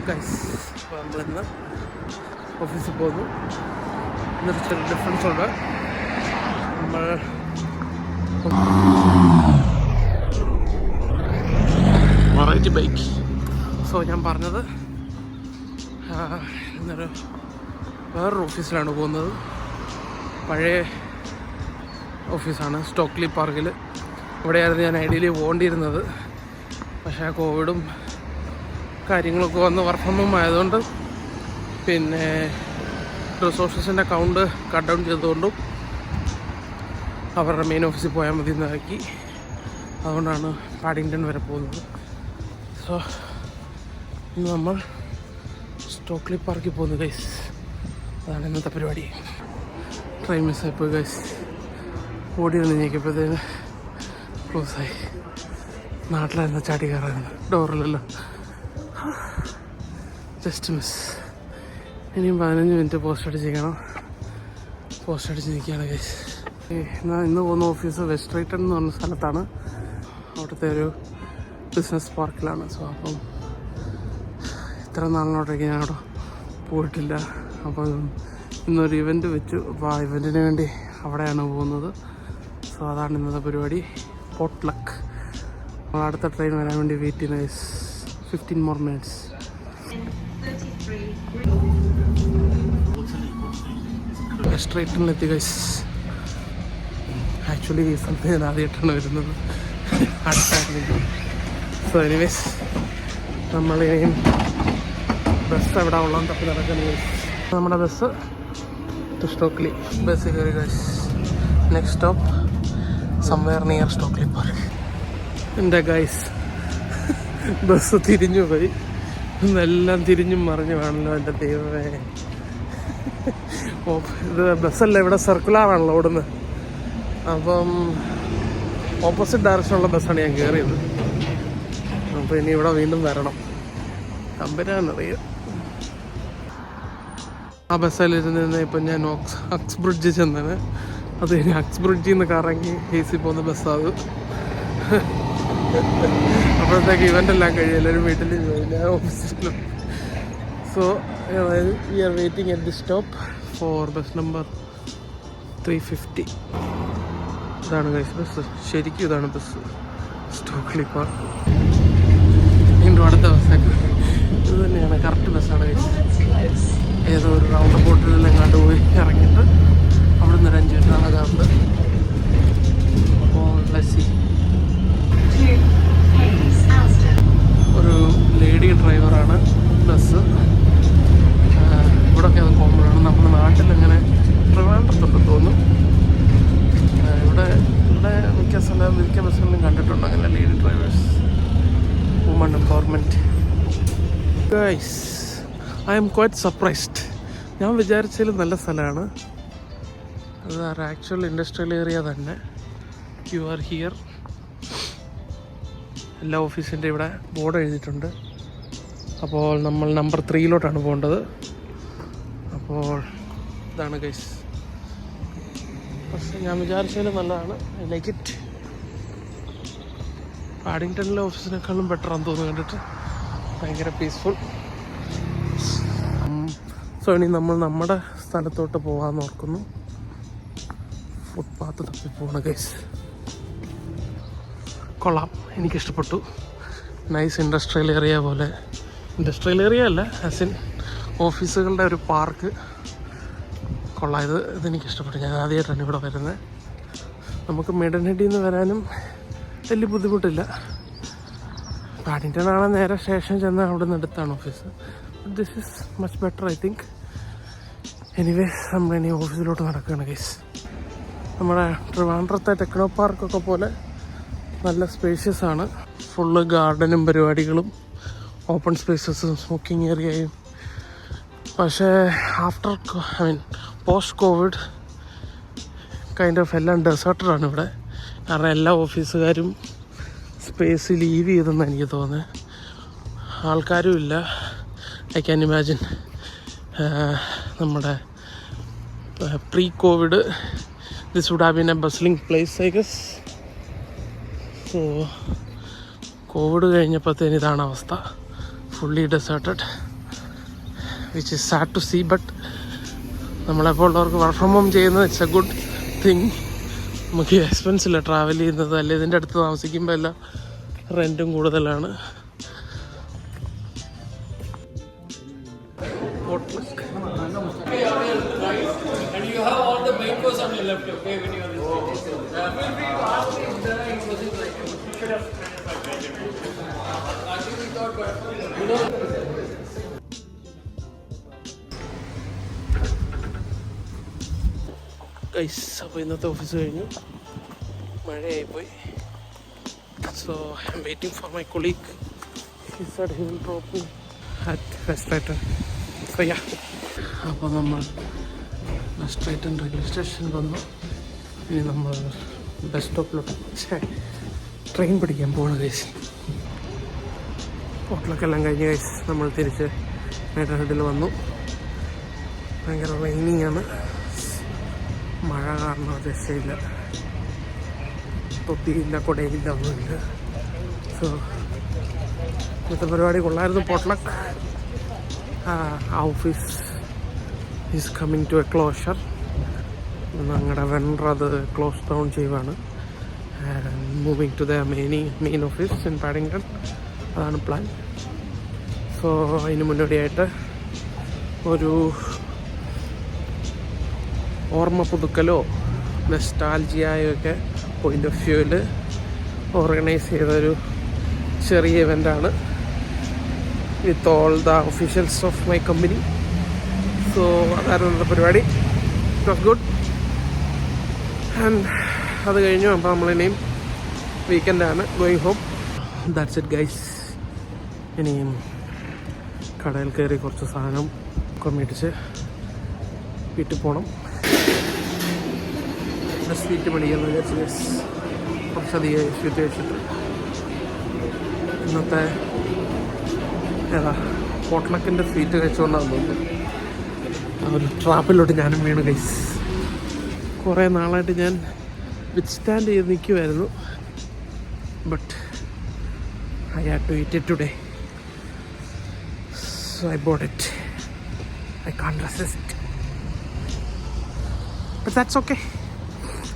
Guys, അപ്പോൾ നമ്മളിന്ന് ഓഫീസിൽ പോകുന്നു. ഇന്നൊരു ചെറിയ ഡിഫറൻസ് ഉണ്ട്. നമ്മൾ വെറൈറ്റി ബൈക്ക്. സോ ഞാൻ പറഞ്ഞത് ഇന്നൊരു വേറൊരു ഓഫീസിലാണ് പോകുന്നത്. പഴയ ഓഫീസാണ്, സ്റ്റോക്ലി പാർക്കിൽ. ഇവിടെയായിരുന്നു ഞാൻ ഐഡിയലി പോകേണ്ടിയിരുന്നത്. പക്ഷേ കോവിഡും കാര്യങ്ങളൊക്കെ വന്ന് വർക്ക് ഫ്രം ഹോം ആയതുകൊണ്ട്, പിന്നെ റിസോഴ്സസിൻ്റെ അക്കൗണ്ട് കട്ട് ഡൗൺ ചെയ്തുകൊണ്ടും അവരുടെ മെയിൻ ഓഫീസിൽ പോയാൽ മതി എന്നാക്കി. അതുകൊണ്ടാണ് പാഡിങ്ടൺ വരെ പോകുന്നത്. സോ ഇന്ന് നമ്മൾ സ്റ്റോക്ലി പാർക്കിൽ പോകുന്നു ഗൈസ്. അതാണ് ഇന്നത്തെ പരിപാടി. ട്രെയിൻ മിസ്സായിപ്പോയി ഗൈസ്. ഓടി വന്ന് ഞെക്കിയപ്പോഴത്തേന് ക്ലോസായി. നാട്ടിലായിരുന്നു ചാടി കയറായിരുന്നു, ഡോറിലല്ലോ. Just miss. ഇനിയും 15 മിനിറ്റ് പോസ്റ്റ് അടിച്ചിരിക്കണം. പോസ്റ്റ് അടിച്ച് നിൽക്കുകയാണ് ഗൈസ്. ഇന്ന് പോകുന്ന ഓഫീസ് വെസ്റ്റ് റൈറ്റൺ എന്ന് പറഞ്ഞ സ്ഥലത്താണ്. അവിടുത്തെ ഒരു ബിസിനസ് പാർക്കിലാണ്. സോ അപ്പം ഇത്ര നാളിനോട്ടേക്ക് ഞാൻ അവിടെ പോയിട്ടില്ല. അപ്പം ഇന്നൊരു ഇവൻറ്റ് വെച്ചു. അപ്പോൾ ആ ഇവൻറ്റിന് വേണ്ടി അവിടെയാണ് പോകുന്നത്. സോ അതാണ് ഇന്നത്തെ പരിപാടി. Potluck. നമ്മൾ അടുത്ത ട്രെയിൻ വരാൻ വേണ്ടി വെയിറ്റ് ചെയ്യുന്ന ഗൈസ്. 15 more minutes. വെസ്റ്റ് റൈറ്റണിലെത്തി ഗൈസ്. ആക്ച്വലി ഈ സ്ഥലത്ത് ഞാൻ ആദ്യമായിട്ടാണ് വരുന്നത്. അടുത്തായിരുന്നു. സോ എനിവേസ് നമ്മളിനിയും ബസ് എവിടെ ഉള്ളതെന്ന് തപ്പി നടക്കുന്നത്. നമ്മുടെ ബസ് സ്റ്റോക്ലി ബസ് കയറി guys. Next stop somewhere near Stockley park. എൻ്റെ ഗൈസ് ബസ് തിരിഞ്ഞു പോയി. ഇന്നെല്ലാം തിരിഞ്ഞും മറിഞ്ഞു വേണമല്ലോ എൻ്റെ ദൈവമേ. ഇത് ബസ്സല്ല, ഇവിടെ സർക്കുലാറാണല്ലോ ഓടുന്നത്. അപ്പം ഓപ്പോസിറ്റ് ഡയറക്ഷനുള്ള ബസ്സാണ് ഞാൻ കയറിയത്. അപ്പോൾ ഇനി ഇവിടെ വീണ്ടും വരണം. കമ്പനിയാണെന്നറിയാം. ആ ബസ്സിലിരുന്ന് ഇപ്പം ഞാൻ അക്സ് ബ്രിഡ്ജ് ചെന്നത്. അത് ഇനി അക്സ് ബ്രിഡ്ജിൽ നിന്ന് കറങ്ങി AC പോകുന്ന ബസ്സാണ്. അപ്പോഴത്തേക്ക് ഇവൻ്റ് എല്ലാം കഴിയും. എല്ലാവരും വീട്ടിലും പോയില്ല, ഓഫീസിലും. So we are waiting at the stop four bus number 350. ഇതാണ് ഗൈസ് ബസ്. ശരിക്കും ഇതാണ് ബസ്. സ്റ്റോക്ലി പാർക്ക്. വീണ്ടും അടുത്ത ബസ്സൊക്കെ ഇത് തന്നെയാണ്. കറക്റ്റ് ബസ്സാണ് ഗൈസ്. ഏതോ ഒരു റൗണ്ട് ബോട്ടിൽ എങ്ങാണ്ട് പോയി ഇറങ്ങിയിട്ട് അവിടെ നിന്ന് ഒരു 5 മിനിറ്റ് നടക്കാറുണ്ട്. അപ്പോൾ ലസ്സി ഒരു ലേഡി ഡ്രൈവറാണ് ബസ്. ഇവിടെയൊക്കെ അത് കോമണാണ്. നമ്മുടെ നാട്ടിലങ്ങനെ ട്രിവാൻഡ്രത്തുണ്ടെന്ന് തോന്നുന്നു. ഇവിടെ മിക്ക ബസ്സുകളിലും കണ്ടിട്ടുണ്ട് അങ്ങനെ lady drivers. Woman empowerment. Guys, I M quite surprised. ഞാൻ വിചാരിച്ചതിൽ നല്ല സ്ഥലമാണ്. അത് ആക്ച്വൽ ഇൻഡസ്ട്രിയൽ ഏരിയ തന്നെ. You are here. എല്ലാ ഓഫീസിൻ്റെ ഇവിടെ ബോർഡ് എഴുതിയിട്ടുണ്ട്. അപ്പോൾ നമ്മൾ നമ്പർ 3 പോകേണ്ടത്. അപ്പോൾ ഇതാണ് ഗൈസ്. പക്ഷേ ഞാൻ വിചാരിച്ചതിൽ നല്ലതാണ്. I like it. പാഡിങ്ടണിലെ ഓഫീസിനേക്കാളും ബെറ്ററാണെന്ന് തോന്നുന്നു കണ്ടിട്ട്. ഭയങ്കര പീസ്ഫുൾ. സോ ഇനി നമ്മൾ നമ്മുടെ സ്ഥലത്തോട്ട് പോകാമെന്ന് ഓർക്കുന്നു. ഫുട്പാത്ത് തപ്പി പോകണം ഗൈസ്. കൊള്ളാം, എനിക്കിഷ്ടപ്പെട്ടു. നൈസ് ഇൻഡസ്ട്രിയൽ ഏരിയ പോലെ. ഇൻഡസ്ട്രിയൽ ഏരിയ അല്ല, ആസ് ഇൻ ഓഫീസുകളുടെ ഒരു പാർക്ക്. കൊള്ളാം. ഇതെനിക്കിഷ്ടപ്പെട്ടു. ഞാൻ ആദ്യമായിട്ടാണ് ഇവിടെ വരുന്നത്. നമുക്ക് മിഡൻഹെഡിൽ നിന്ന് വരാനും വലിയ ബുദ്ധിമുട്ടില്ല. പാഡിങ്ടൺ ആണ് നേരെ സ്റ്റേഷൻ ചെന്ന് അവിടെ നിന്ന് അടുത്താണ് office. This is much better I think. Anyway നമ്മളിനി ഓഫീസിലോട്ട് നടക്കുകയാണ് ഗൈസ്. നമ്മുടെ ട്രിവാൻഡ്രത്തെ ടെക്നോ പാർക്കൊക്കെ പോലെ നല്ല സ്പേഷ്യസ് ആണ്. ഫുള്ള് ഗാർഡനും പരിപാടികളും ഓപ്പൺ സ്പേസസും സ്മോക്കിംഗ് ഏരിയയും. പക്ഷേ പോസ്റ്റ് കോവിഡ് കൈൻഡ് ഓഫ് എല്ലാം ഡെസേർട്ടഡാണ് ഇവിടെ. കാരണം എല്ലാ ഓഫീസുകാരും സ്പേസ് ലീവ് ചെയ്തെന്നാണ് എനിക്ക് തോന്നുന്നത്. ആൾക്കാരും ഇല്ല. ഐ ക്യാൻ ഇമാജിൻ നമ്മുടെ pre covid this would have been a bustling place I guess. So covid കഴിഞ്ഞപ്പോഴത്തേന് ഇതാണ് അവസ്ഥ. Fully deserted. Which is sad to see. But നമ്മളെപ്പോലുള്ളവർക്ക് വർക്ക് ഫ്രം ഹോം ചെയ്യുന്നത് ഇറ്റ്സ് എ ഗുഡ് തിങ്. നമുക്ക് expense ഇല്ല travel ചെയ്യുന്നത്, അല്ലെ ഇതിൻ്റെ അടുത്ത് താമസിക്കുമ്പോൾ എല്ലാം റെൻറ്റും കൂടുതലാണ്. ഗൈസ്, അപ്പോൾ ഇന്നത്തെ ഓഫീസ് കഴിഞ്ഞു, മഴയായിപ്പോയി. So I'm waiting for my colleague. He said he will drop me at West Drayton. So yeah, അപ്പോൾ നമ്മൾ വെസ്റ്റ്ലൈറ്റൺ റെയിൽവേ സ്റ്റേഷൻ വന്നു. ഇനി നമ്മൾ ബസ് സ്റ്റോപ്പിലോട്ട് ട്രെയിൻ പിടിക്കാൻ പോകണം ഗൈസ്. ഹോട്ടലൊക്കെല്ലാം കഴിഞ്ഞ് ഗൈസ് നമ്മൾ തിരിച്ച് മേട്ടർ ഹെഡിൽ വന്നു. ഭയങ്കര റെയിനിങ് ആണ്, മഴ കാരണം രക്ഷയില്ല, തൊപ്പിയില്ല, കൊടയില്ല, ഒന്നുമില്ല. സോ ഇന്നത്തെ പരിപാടി കൊള്ളായിരുന്നു. Potluck office is coming to a closure. ഞങ്ങളുടെ വെണ്ടർ അത് ക്ലോസ് ഡൗൺ ചെയ്യുവാണ്. Moving to the main office in Paddington. അതാണ് പ്ലാൻ. സോ അതിന് മുന്നോടിയായിട്ട് ഒരു ഓർമ്മ പുതുക്കലോ നെസ്റ്റാൾജിയായോ ഒക്കെ പോയിൻ്റ് ഓഫ് വ്യൂവിൽ ഓർഗനൈസ് ചെയ്തൊരു ചെറിയ ഇവൻ്റാണ് with all the officials of my company. So അതായിരുന്നു നമ്മുടെ പരിപാടി. It was good. ആൻഡ് അത് കഴിഞ്ഞു. അപ്പോൾ നമ്മളിനിയും വീക്കെൻഡാണ്, going home. That's it guys. ഇനിയും കടയിൽ കയറി കുറച്ച് സാധനം ഒക്കെ മേടിച്ച് വീട്ടിൽ പോകണം. സ്വീറ്റ് മേടിക്കാമെന്ന് വിചാരിച്ച് കുറച്ചധികം സ്വീറ്റ് കഴിച്ചിട്ട് ഇന്നത്തെ പോട്ട്ലക്കിൻ്റെ സ്വീറ്റ് കഴിച്ചുകൊണ്ടാണ് തോന്നുന്നു ആ ഒരു ട്രാപ്പിലോട്ട് ഞാനും വീണു ഗൈസ്. കുറേ നാളായിട്ട് ഞാൻ വിത്ത്സ്റ്റാൻഡ് ചെയ്ത് നിൽക്കുമായിരുന്നു. But I had to eat it today. So I bought it. I can't resist. But that's okay.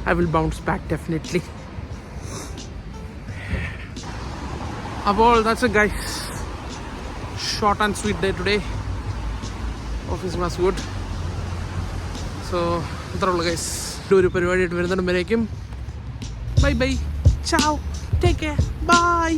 I will bounce back definitely. Abol, that's it guys. Short and sweet day today. Office was good. So, ഇത്രയുള്ളൂ guys. ഒരു പരിപാടിയായിട്ട് വരുന്നുണ്ടെങ്കിലേക്കും bye bye, ciao, take care, bye.